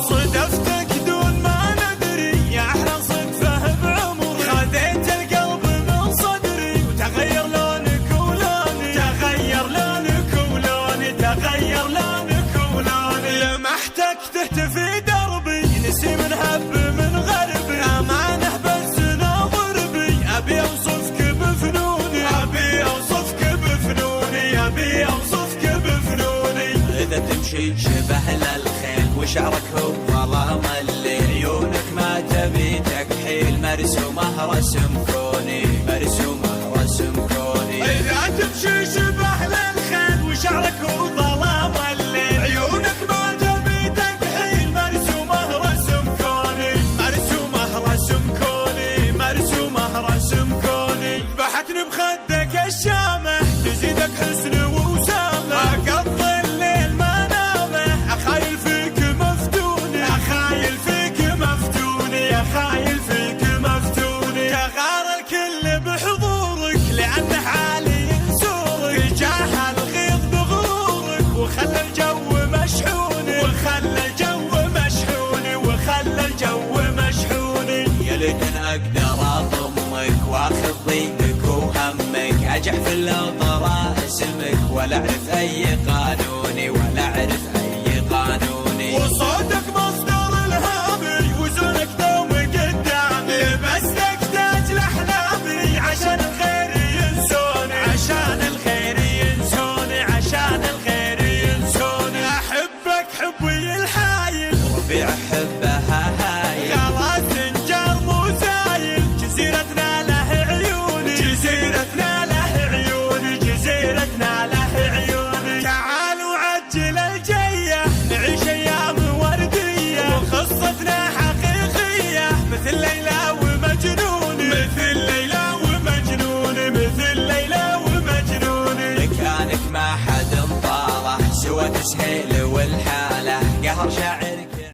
صدفتك دون ما ندري يا أحلى صدفة بعمري، خذيت القلب من صدري وتغير لونك ولوني، تغير لونك ولوني، تغير لونك ولوني. لمحتك تهتفي دربي نسيم هب من غربي، أمانة بس ناظر بي أبي أوصفك بفنوني، أبي أوصفك بفنوني، أبي أوصفك بفنوني. إذا تمشي شبه للخيل وشعرك هو ظلام الليل، عيونك ما تبي تكحيل، مرسومه رسم كوني، مرسومه رسم كوني. إذا تمشي شبه للخيل وشعرك هو ظلام الليل، عيونك ما تبي تكحيل، مرسومه رسم كوني، مرسومه رسم كوني، مرسومه رسم كوني. بحتني بخدك الشامة تزيدك حسن ووسامة، أقضي الليل ما نامه، أخايل فيك مفتوني، أخايل فيك مفتوني، أخايل فيك مفتوني. تغار الكل بحضورك لأنه عالي ينسورك، جاه الغيظ بغرورك وخلى الجو مشحوني، وخلى الجو مشحوني، وخلى الجو مشحوني. يا ليتن اقدر اضمك واخذ ضيقك وهمك، اجح في الاطراء اسمك ولا اعرف اي قانوني، ولا اعرف اي قانوني. وصوتك مصدر الهامي وزنك دوم قدامي، لبستك تاج لاحلامي عشان الخير ينسوني، عشان الخير ينسوني، عشان الخير ينسوني. احبك حبي الحايل ربيع احبها هاي، خلاص انجر مو زايل، جزيرتنا له عيوني، جزيرتنا له عيوني، جزيرتنا له عيوني. تعالوا عجل الجية نعيش ايام وردية، وقصتنا حقيقية مثل ليلى ومجنوني، مثل ليلى ومجنوني، مثل ليلى ومجنوني. مكانك ما حد انطاله سوى تسهيل والحالة، قهر